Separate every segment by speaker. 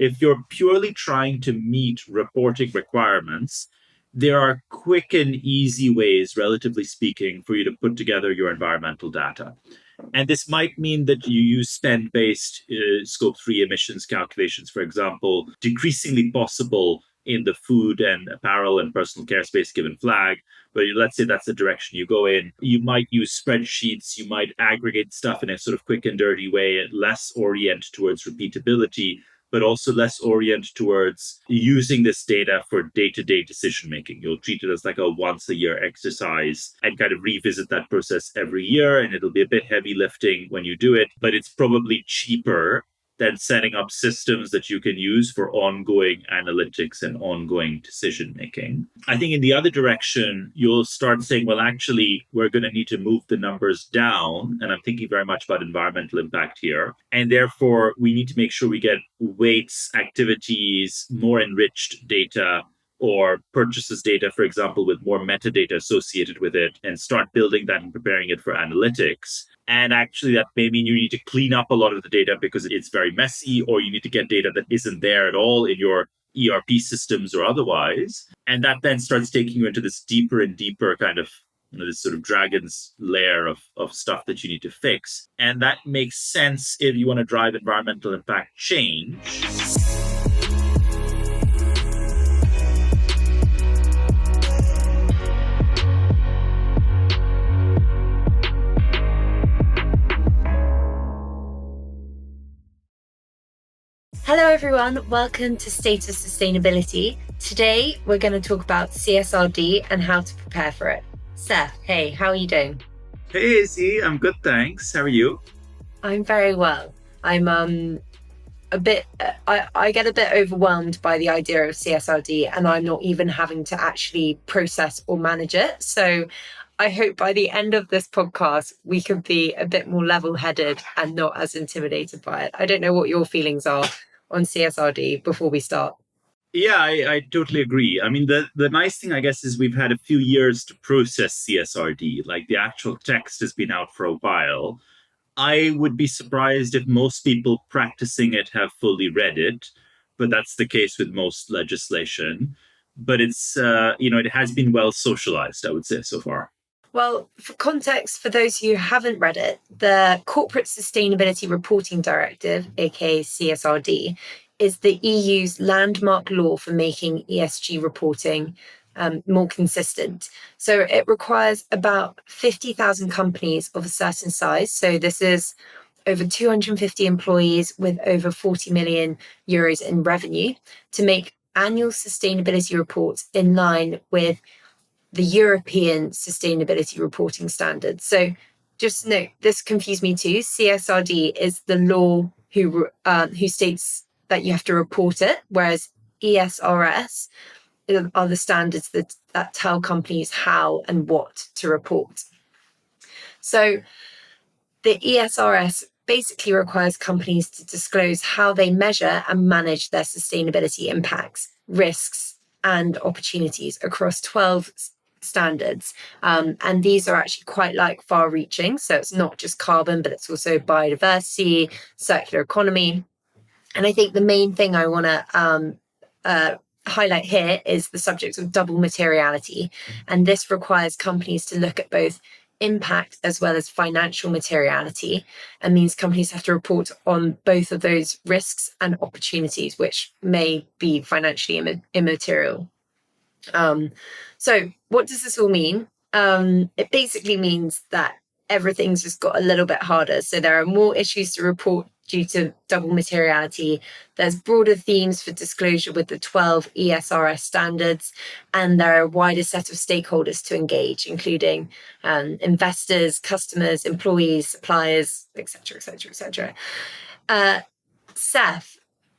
Speaker 1: If you're purely trying to meet reporting requirements, there are quick and easy ways, relatively speaking, for you to put together your environmental data. And this might mean that you use spend based scope 3 emissions calculations, for example, decreasingly possible in the food and apparel and personal care space given flag. But let's say that's the direction you go in. You might use spreadsheets, you might aggregate stuff in a sort of quick and dirty way, less orient towards repeatability, but also less orient towards using this data for day-to-day decision making. You'll treat it as like a once a year exercise and kind of revisit that process every year. And it'll be a bit heavy lifting when you do it, but it's probably cheaper than setting up systems that you can use for ongoing analytics and ongoing decision making. I think in the other direction, you'll start saying, well, actually, we're going to need to move the numbers down. And I'm thinking very much about environmental impact here. And therefore, we need to make sure we get weights, activities, more enriched data, or purchases data, for example, with more metadata associated with it, and start building that and preparing it for analytics. And actually, that may mean you need to clean up a lot of the data because it's very messy, or you need to get data that isn't there at all in your ERP systems or otherwise. And that then starts taking you into this deeper and deeper kind of this sort of dragon's lair of stuff that you need to fix. And that makes sense if you want to drive environmental impact change.
Speaker 2: Hello everyone, welcome to State of Sustainability. Today we're going to talk about CSRD and how to prepare for it. Saif, hey, how are you doing?
Speaker 1: Hey Izzy, I'm good, thanks. How are you?
Speaker 2: I'm very well. I'm I get a bit overwhelmed by the idea of CSRD, and I'm not even having to actually process or manage it. So I hope by the end of this podcast, we can be a bit more level-headed and not as intimidated by it. I don't know what your feelings are on CSRD before we start.
Speaker 1: Yeah, I totally agree. I mean, the nice thing, I guess, is we've had a few years to process CSRD. Like the actual text has been out for a while. I would be surprised if most people practicing it have fully read it, but that's the case with most legislation. But it's, it has been well socialized, I would say, so far.
Speaker 2: Well, for context, for those who haven't read it, the Corporate Sustainability Reporting Directive, aka CSRD, is the EU's landmark law for making ESG reporting more consistent. So it requires about 50,000 companies of a certain size. So this is over 250 employees with over 40 million euros in revenue to make annual sustainability reports in line with the European Sustainability Reporting Standards. So just note, this confused me too. CSRD is the law who states that you have to report it, whereas ESRS are the standards that tell companies how and what to report. So the ESRS basically requires companies to disclose how they measure and manage their sustainability impacts, risks, and opportunities across 12 standards. And these are actually quite far-reaching. So it's not just carbon, but it's also biodiversity, circular economy. And I think the main thing I want to highlight here is the subject of double materiality. And this requires companies to look at both impact as well as financial materiality, and means companies have to report on both of those risks and opportunities, which may be financially immaterial. So what does this all mean? It basically means that everything's just got a little bit harder. So there are more issues to report due to double materiality. There's broader themes for disclosure with the 12 ESRS standards, and there are a wider set of stakeholders to engage, including investors, customers, employees, suppliers, etc., etc., etc. Saif,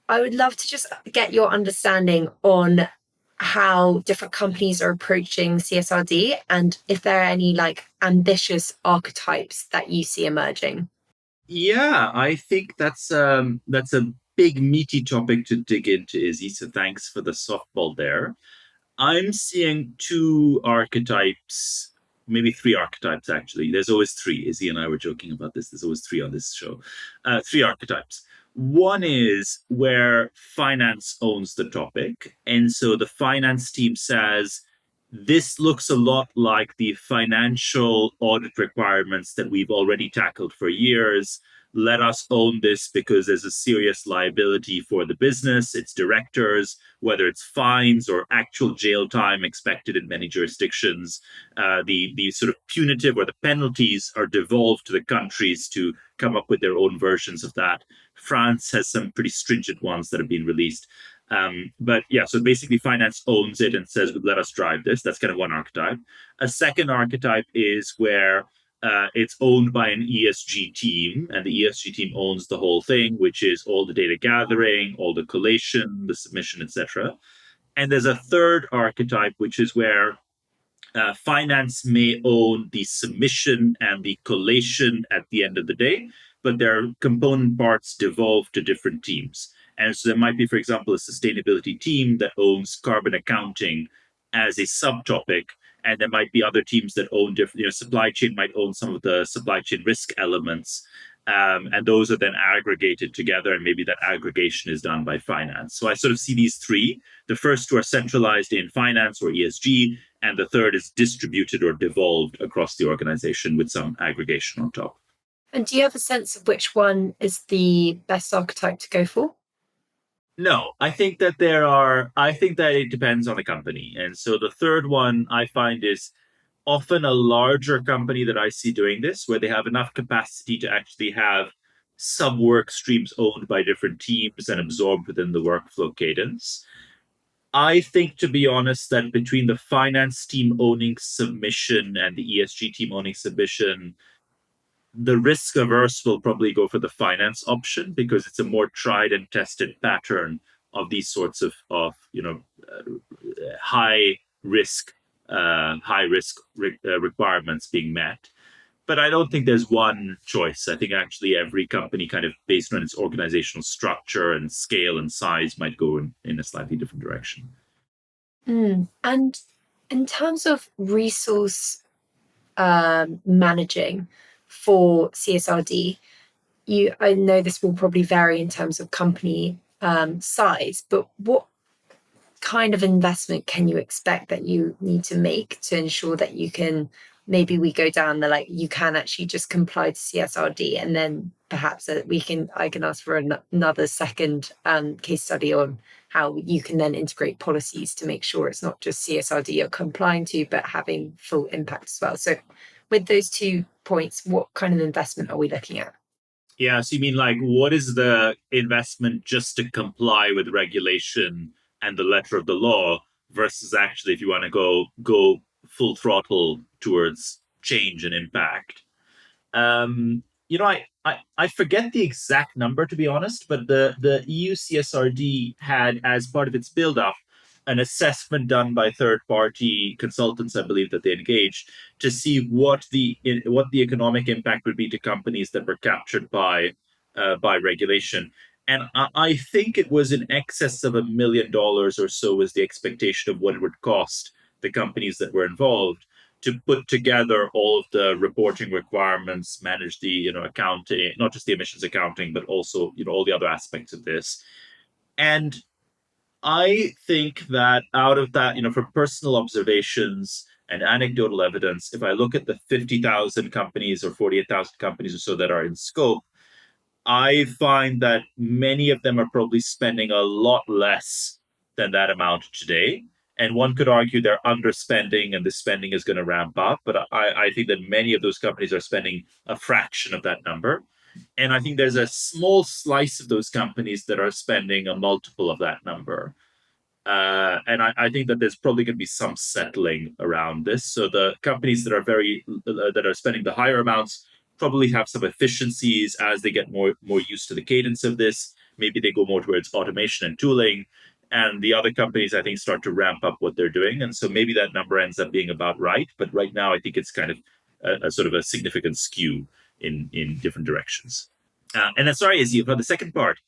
Speaker 2: I would love to just get your understanding on how different companies are approaching CSRD, and if there are any ambitious archetypes that you see emerging.
Speaker 1: Yeah, I think that's a big meaty topic to dig into, Izzy. So thanks for the softball there. I'm seeing two archetypes, maybe three archetypes actually. There's always three. Izzy and I were joking about this. There's always three on this show. Three archetypes. One is where finance owns the topic. And so the finance team says, this looks a lot like the financial audit requirements that we've already tackled for years. Let us own this because there's a serious liability for the business, its directors, whether it's fines or actual jail time expected in many jurisdictions. The sort of punitive or the penalties are devolved to the countries to come up with their own versions of that. France has some pretty stringent ones that have been released. But yeah, so basically finance owns it and says, let us drive this. That's kind of one archetype. A second archetype is where it's owned by an ESG team, and the ESG team owns the whole thing, which is all the data gathering, all the collation, the submission, etc. And there's a third archetype, which is where finance may own the submission and the collation at the end of the day, but their component parts devolve to different teams. And so there might be, for example, a sustainability team that owns carbon accounting as a subtopic. And there might be other teams that own different, supply chain might own some of the supply chain risk elements. And those are then aggregated together, and maybe that aggregation is done by finance. So I sort of see these three. The first two are centralized in finance or ESG, and the third is distributed or devolved across the organization with some aggregation on top.
Speaker 2: And do you have a sense of which one is the best archetype to go for?
Speaker 1: No, I think that it depends on the company. And so the third one I find is often a larger company that I see doing this, where they have enough capacity to actually have sub work streams owned by different teams and absorbed within the workflow cadence. I think, to be honest, that between the finance team owning submission and the ESG team owning submission, the risk averse will probably go for the finance option because it's a more tried and tested pattern of these sorts of high risk requirements being met. But I don't think there's one choice. I think actually every company, kind of based on its organizational structure and scale and size, might go in a slightly different direction.
Speaker 2: And in terms of resource managing for CSRD, I know this will probably vary in terms of company size, but what kind of investment can you expect that you need to make to ensure that you can, maybe we go down the, like, you can actually just comply to CSRD, and then perhaps I can ask for another second case study on how you can then integrate policies to make sure it's not just CSRD you're complying to, but having full impact as well. So with those 2 points, what kind of investment are we looking at?
Speaker 1: Yeah, so you mean like what is the investment just to comply with regulation and the letter of the law versus actually if you want to go full throttle towards change and impact? I forget the exact number, to be honest, but the EU CSRD had, as part of its build up, an assessment done by third party consultants, I believe, that they engaged to see what the economic impact would be to companies that were captured by regulation. And I think it was in excess of $1 million or so was the expectation of what it would cost the companies that were involved to put together all of the reporting requirements, manage the accounting, not just the emissions accounting, but also all the other aspects of this. And I think that out of that, from personal observations and anecdotal evidence, if I look at the 50,000 companies or 48,000 companies or so that are in scope, I find that many of them are probably spending a lot less than that amount today. And one could argue they're underspending and the spending is going to ramp up. But I think that many of those companies are spending a fraction of that number. And I think there's a small slice of those companies that are spending a multiple of that number. And I think that there's probably going to be some settling around this. So the companies that are spending the higher amounts probably have some efficiencies as they get more used to the cadence of this. Maybe they go more towards automation and tooling. And the other companies, I think, start to ramp up what they're doing. And so maybe that number ends up being about right. But right now, I think it's kind of a sort of a significant skew in different directions. And then, sorry, Izzy, for the second part,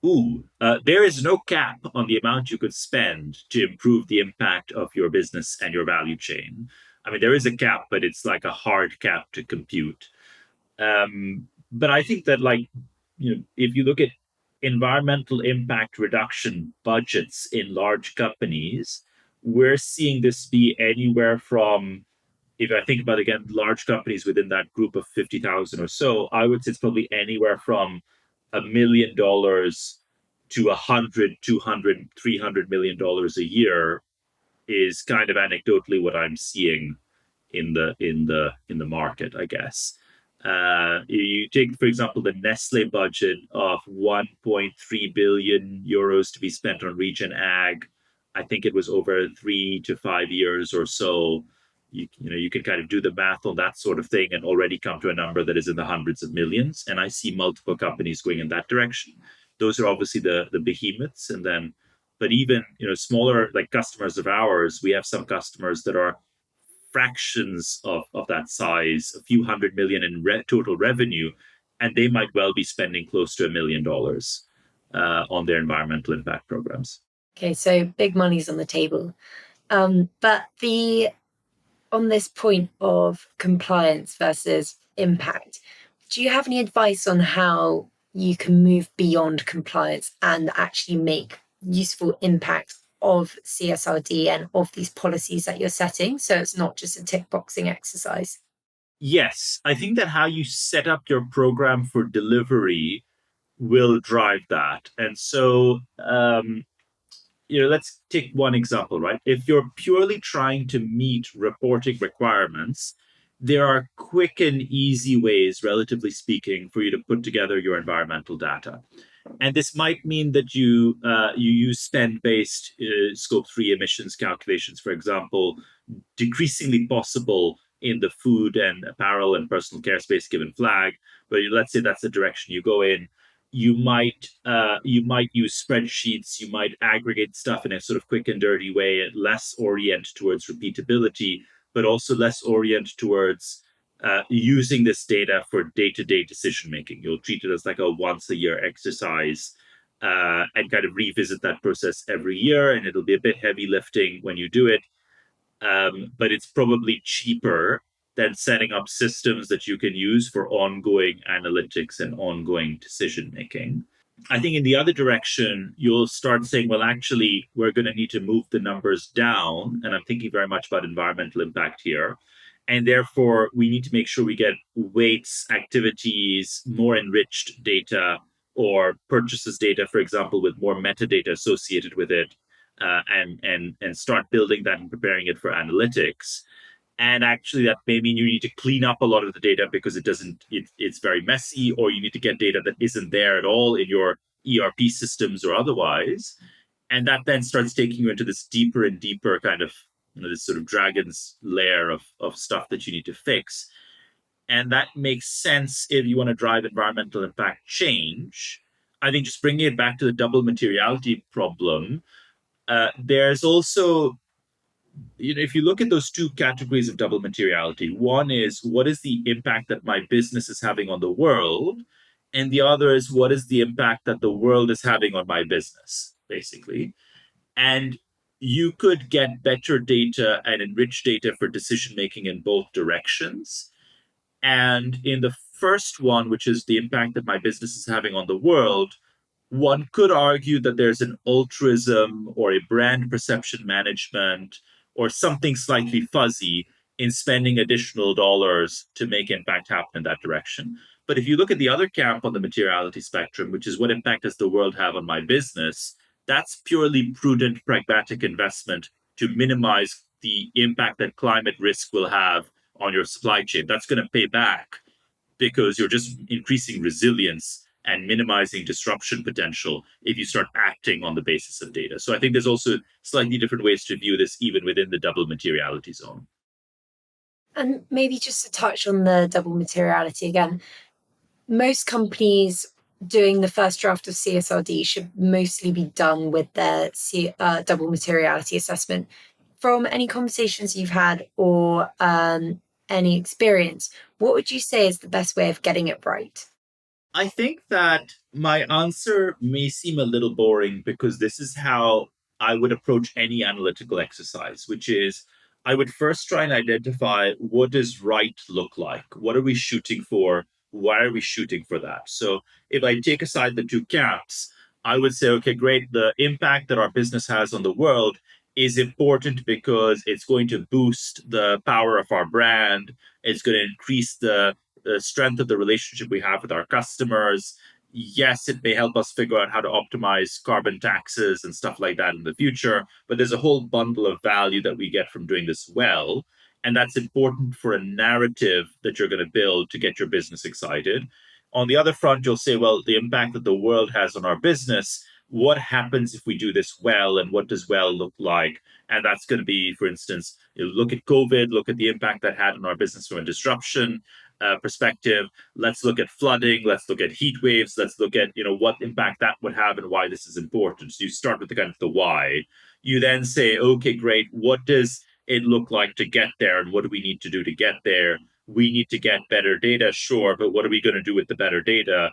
Speaker 1: there is no cap on the amount you could spend to improve the impact of your business and your value chain. I mean, there is a cap, but it's like a hard cap to compute. But I think that, if you look at environmental impact reduction budgets in large companies, we're seeing this be anywhere from, if I think about again large companies within that group of 50,000 or so, I would say it's probably anywhere from $1 million to 100, 200, $300 million a year is kind of anecdotally what I'm seeing in the market, I guess. You take, for example, the Nestle budget of 1.3 billion euros to be spent on region ag. I think it was over 3 to 5 years or so. You can kind of do the math on that sort of thing and already come to a number that is in the hundreds of millions. And I see multiple companies going in that direction. Those are obviously the behemoths, and then, but even smaller like customers of ours, we have some customers that are fractions of that size, a few hundred million in total revenue, and they might well be spending close to $1 million on their environmental impact programs.
Speaker 2: Okay, so big money's on the table. But on this point of compliance versus impact, do you have any advice on how you can move beyond compliance and actually make useful impact of CSRD and of these policies that you're setting, so it's not just a tick boxing exercise?
Speaker 1: Yes, I think that how you set up your program for delivery will drive that. And so, let's take one example, right? If you're purely trying to meet reporting requirements, there are quick and easy ways, relatively speaking, for you to put together your environmental data. And this might mean that you use spend-based scope 3 emissions calculations, for example, decreasingly possible in the food and apparel and personal care space given flag. But let's say that's the direction you go in. You might use spreadsheets. You might aggregate stuff in a sort of quick and dirty way, less orient towards repeatability, but also less orient towards using this data for day-to-day decision making. You'll treat it as like a once-a-year exercise and kind of revisit that process every year, and it'll be a bit heavy lifting when you do it, but it's probably cheaper than setting up systems that you can use for ongoing analytics and ongoing decision making. I think in the other direction, you'll start saying, well, actually, we're going to need to move the numbers down. And I'm thinking very much about environmental impact here. And therefore, we need to make sure we get weights, activities, more enriched data, or purchases data, for example, with more metadata associated with it, and start building that and preparing it for analytics. And actually, that may mean you need to clean up a lot of the data because it's very messy, or you need to get data that isn't there at all in your ERP systems or otherwise. And that then starts taking you into this deeper and deeper kind of, this sort of dragon's lair of stuff that you need to fix. And that makes sense if you want to drive environmental impact change. I think just bringing it back to the double materiality problem, there's also, if you look at those two categories of double materiality, one is what is the impact that my business is having on the world? And the other is what is the impact that the world is having on my business, basically. And you could get better data and enriched data for decision making in both directions. And in the first one, which is the impact that my business is having on the world, one could argue that there's an altruism or a brand perception management or something slightly fuzzy in spending additional dollars to make impact happen in that direction. But if you look at the other camp on the materiality spectrum, which is what impact does the world have on my business, that's purely prudent, pragmatic investment to minimize the impact that climate risk will have on your supply chain. That's going to pay back because you're just increasing resilience and minimizing disruption potential if you start acting on the basis of data. So I think there's also slightly different ways to view this even within the double materiality zone.
Speaker 2: And maybe just to touch on the double materiality again, most companies doing the first draft of CSRD should mostly be done with their double materiality assessment. From any conversations you've had or any experience, what would you say is the best way of getting it right?
Speaker 1: I think that my answer may seem a little boring because this is how I would approach any analytical exercise, which is I would first try and identify what does right look like? What are we shooting for? Why are we shooting for that? So if I take aside the two camps, I would say, okay, great. The impact that our business has on the world is important because it's going to boost the power of our brand. It's going to increase the strength of the relationship we have with our customers. Yes, it may help us figure out how to optimize carbon taxes and stuff like that in the future, but there's a whole bundle of value that we get from doing this well. And that's important for a narrative that you're going to build to get your business excited. On the other front, you'll say, well, the impact that the world has on our business, what happens if we do this well, and what does well look like? And that's going to be, for instance, you look at COVID, look at the impact that had on our business from a disruption perspective. Let's look at flooding. Let's look at heat waves. Let's look at what impact that would have and why this is important. So you start with the kind of the why. You then say, okay, great. What does it look like to get there, and what do we need to do to get there? We need to get better data, sure, but what are we going to do with the better data?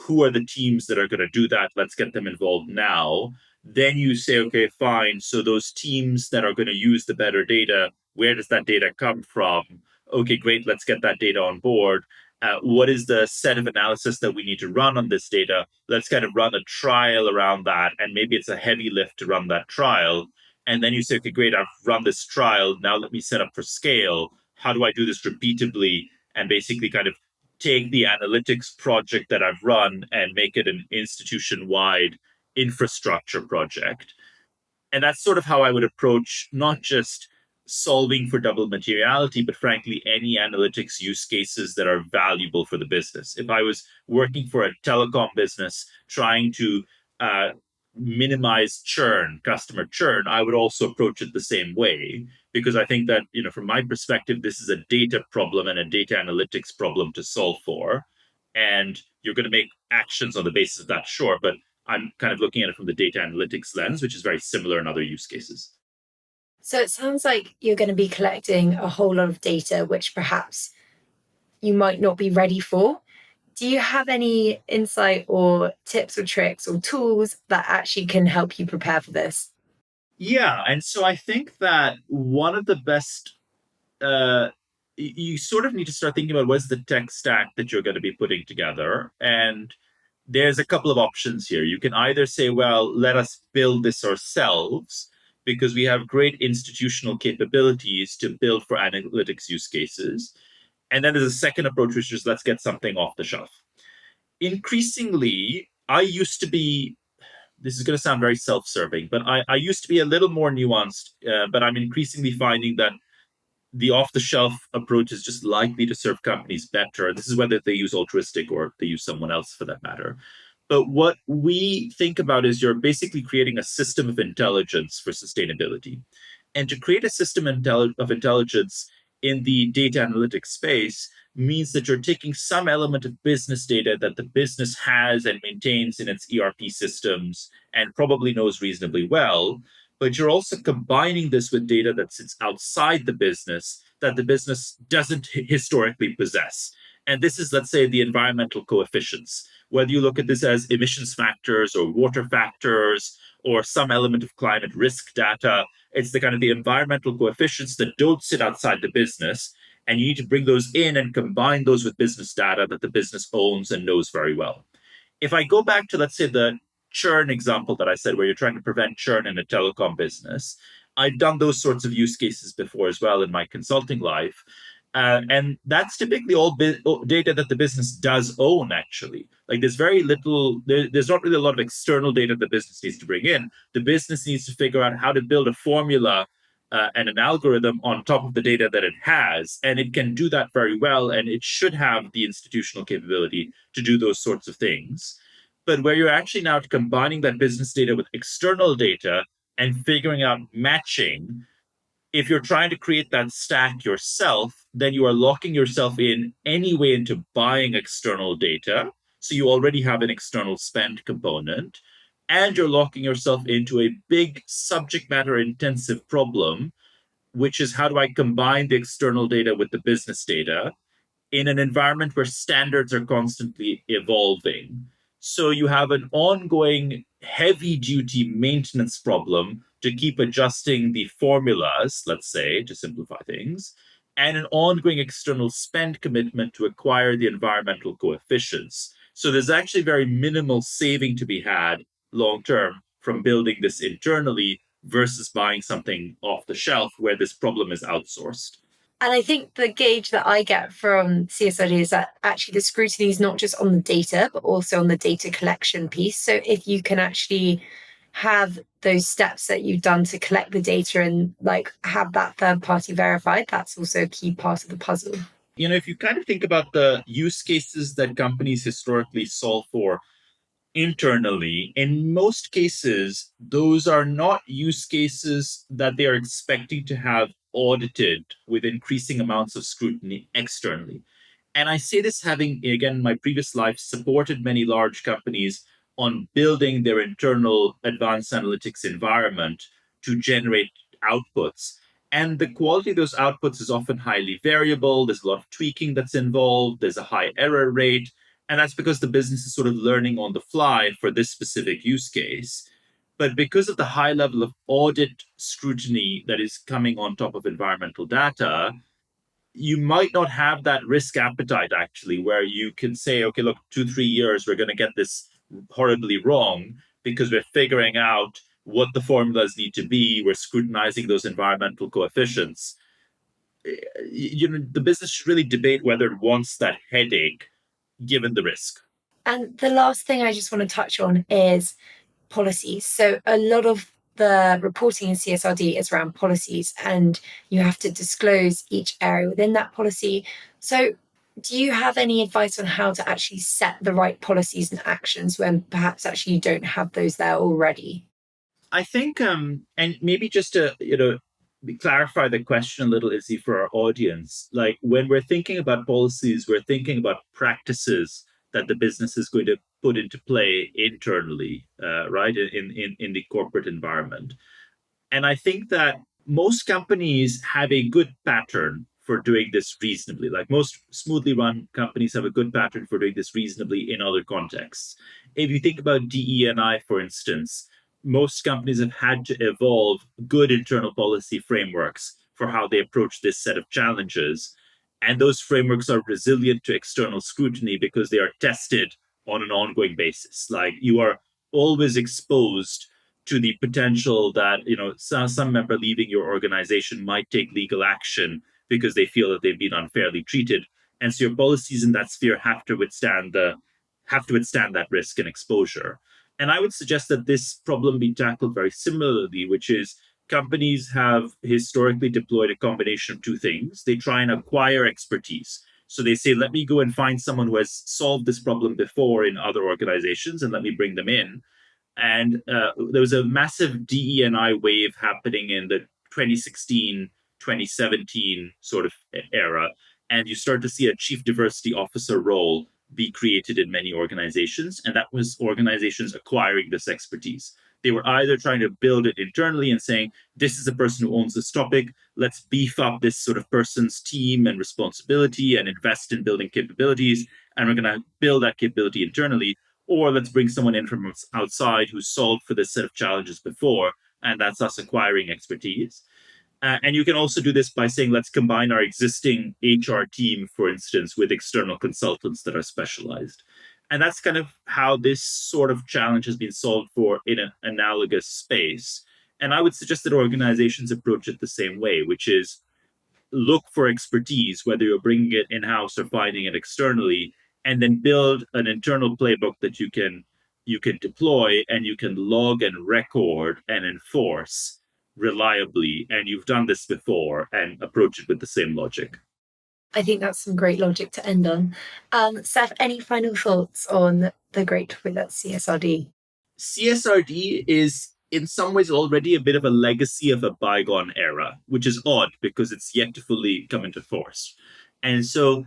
Speaker 1: Who are the teams that are going to do that? Let's get them involved now. Then you say, okay, fine. So those teams that are going to use the better data, where does that data come from? Okay, great. Let's get that data on board. What is the set of analysis that we need to run on this data? Let's kind of run a trial around that. And maybe it's a heavy lift to run that trial. And then you say, okay, great, I've run this trial. Now let me set up for scale. How do I do this repeatably and basically kind of take the analytics project that I've run and make it an institution wide infrastructure project? And that's sort of how I would approach not just solving for double materiality, but frankly, any analytics use cases that are valuable for the business. If I was working for a telecom business trying to uh, minimize churn, customer churn, I would also approach it the same way. Because I think that, from my perspective, this is a data problem and a data analytics problem to solve for. And you're going to make actions on the basis of that, sure. But I'm kind of looking at it from the data analytics lens, which is very similar in other use cases.
Speaker 2: So it sounds like you're going to be collecting a whole lot of data, which perhaps you might not be ready for. Do you have any insight or tips or tricks or tools that actually can help you prepare for this?
Speaker 1: Yeah. And so I think that one of the best, uh, you sort of need to start thinking about what's the tech stack that you're going to be putting together. And there's a couple of options here. You can either say, well, let us build this ourselves because we have great institutional capabilities to build for analytics use cases. And then there's a second approach, which is let's get something off the shelf. Increasingly, I used to be, this is going to sound very self serving, but I used to be a little more nuanced, but I'm increasingly finding that the off the shelf approach is just likely to serve companies better. This is whether they use altruistic or they use someone else for that matter. But what we think about is you're basically creating a system of intelligence for sustainability. And to create a system of intelligence in the data analytics space means that you're taking some element of business data that the business has and maintains in its ERP systems and probably knows reasonably well, but you're also combining this with data that sits outside the business that the business doesn't historically possess. And this is, let's say, the environmental coefficients. Whether you look at this as emissions factors or water factors or some element of climate risk data, it's the kind of the environmental coefficients that don't sit outside the business. And you need to bring those in and combine those with business data that the business owns and knows very well. If I go back to, let's say, the churn example that I said, where you're trying to prevent churn in a telecom business, I've done those sorts of use cases before as well in my consulting life. And that's typically all data that the business does own, actually. Like there's very little, there's not really a lot of external data the business needs to bring in. The business needs to figure out how to build a formula and an algorithm on top of the data that it has. And it can do that very well. And it should have the institutional capability to do those sorts of things. But where you're actually now combining that business data with external data and figuring out matching, if you're trying to create that stack yourself, then you are locking yourself in anyway into buying external data. So you already have an external spend component, and you're locking yourself into a big subject matter intensive problem, which is how do I combine the external data with the business data in an environment where standards are constantly evolving. So you have an ongoing heavy duty maintenance problem to keep adjusting the formulas, let's say, to simplify things, and an ongoing external spend commitment to acquire the environmental coefficients. So there's actually very minimal saving to be had long term from building this internally versus buying something off the shelf where this problem is outsourced.
Speaker 2: And I think the gauge that I get from CSRD is that actually the scrutiny is not just on the data, but also on the data collection piece. So if you can actually have those steps that you've done to collect the data and like have that third party verified, that's also a key part of the puzzle.
Speaker 1: If you kind of think about the use cases that companies historically solve for internally, in most cases, those are not use cases that they are expecting to have audited with increasing amounts of scrutiny externally. And I say this having, again, in my previous life, supported many large companies on building their internal advanced analytics environment to generate outputs. And the quality of those outputs is often highly variable. There's a lot of tweaking that's involved, there's a high error rate. And that's because the business is sort of learning on the fly for this specific use case. But because of the high level of audit scrutiny that is coming on top of environmental data, you might not have that risk appetite actually, where you can say, okay, look, 2, 3 years, we're going to get this horribly wrong because we're figuring out what the formulas need to be. We're scrutinizing those environmental coefficients. The business should really debate whether it wants that headache given the risk.
Speaker 2: And the last thing I just want to touch on is policies. So a lot of the reporting in CSRD is around policies, and you have to disclose each area within that policy. So do you have any advice on how to actually set the right policies and actions when perhaps actually you don't have those there already?
Speaker 1: I think, and maybe just to clarify the question a little, Izzy, for our audience. Like when we're thinking about policies, we're thinking about practices that the business is going to put into play internally, right, in the corporate environment. And I think that most companies have a good pattern for doing this reasonably. Like most smoothly run companies have a good pattern for doing this reasonably in other contexts. If you think about DE&I, for instance, most companies have had to evolve good internal policy frameworks for how they approach this set of challenges. And those frameworks are resilient to external scrutiny because they are tested on an ongoing basis. Like you are always exposed to the potential that some member leaving your organization might take legal action because they feel that they've been unfairly treated, and so your policies in that sphere have to withstand that risk and exposure. And I would suggest that this problem be tackled very similarly, which is companies have historically deployed a combination of two things. They try and acquire expertise. So they say, let me go and find someone who has solved this problem before in other organizations and let me bring them in. And there was a massive DE&I wave happening in the 2016, 2017 sort of era. And you start to see a chief diversity officer role be created in many organizations. And that was organizations acquiring this expertise. They were either trying to build it internally and saying, this is a person who owns this topic. Let's beef up this sort of person's team and responsibility and invest in building capabilities. And we're going to build that capability internally. Or let's bring someone in from outside who's solved for this set of challenges before, and that's us acquiring expertise. And you can also do this by saying, let's combine our existing HR team, for instance, with external consultants that are specialized. And that's kind of how this sort of challenge has been solved for in an analogous space. And I would suggest that organizations approach it the same way, which is look for expertise, whether you're bringing it in-house or finding it externally, and then build an internal playbook that you can deploy and you can log and record and enforce reliably. And you've done this before, and approach it with the same logic.
Speaker 2: I think that's some great logic to end on. Saif, any final thoughts on the great topic that's CSRD?
Speaker 1: CSRD is in some ways already a bit of a legacy of a bygone era, which is odd because it's yet to fully come into force. And so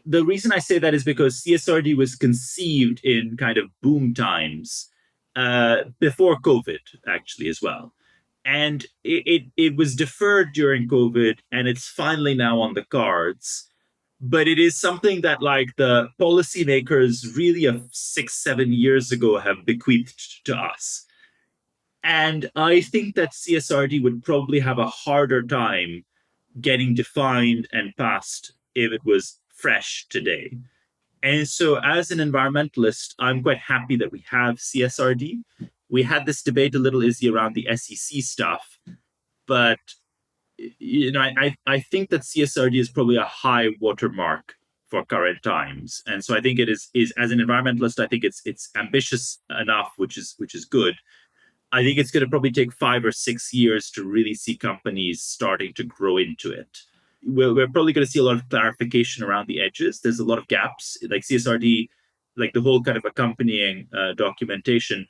Speaker 1: the reason I say that is because CSRD was conceived in kind of boom times before COVID, actually, as well. And it was deferred during COVID, and it's finally now on the cards. But it is something that, like, the policymakers really of 6, 7 years ago have bequeathed to us. And I think that CSRD would probably have a harder time getting defined and passed if it was fresh today. And so, as an environmentalist, I'm quite happy that we have CSRD. We had this debate a little, Izzy, around the SEC stuff, but I think that CSRD is probably a high watermark for current times, and so I think it is as an environmentalist, I think it's ambitious enough, which is good. I think it's going to probably take 5 or 6 years to really see companies starting to grow into it. We're probably going to see a lot of clarification around the edges. There's a lot of gaps, like CSRD, like the whole kind of accompanying documentation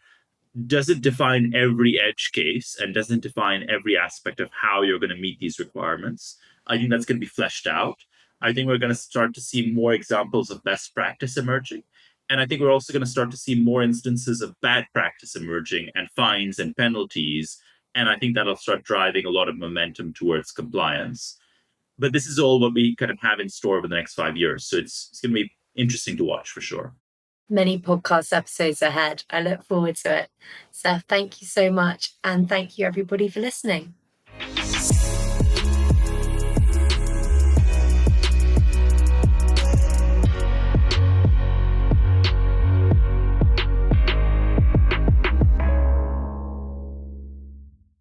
Speaker 1: doesn't define every edge case and doesn't define every aspect of how you're going to meet these requirements. I think that's going to be fleshed out. I think we're going to start to see more examples of best practice emerging. And I think we're also going to start to see more instances of bad practice emerging and fines and penalties. And I think that'll start driving a lot of momentum towards compliance. But this is all what we kind of have in store over the next 5 years. So it's going to be interesting to watch for sure.
Speaker 2: Many podcast episodes ahead. I look forward to it. Saif, thank you so much. And thank you, everybody, for listening.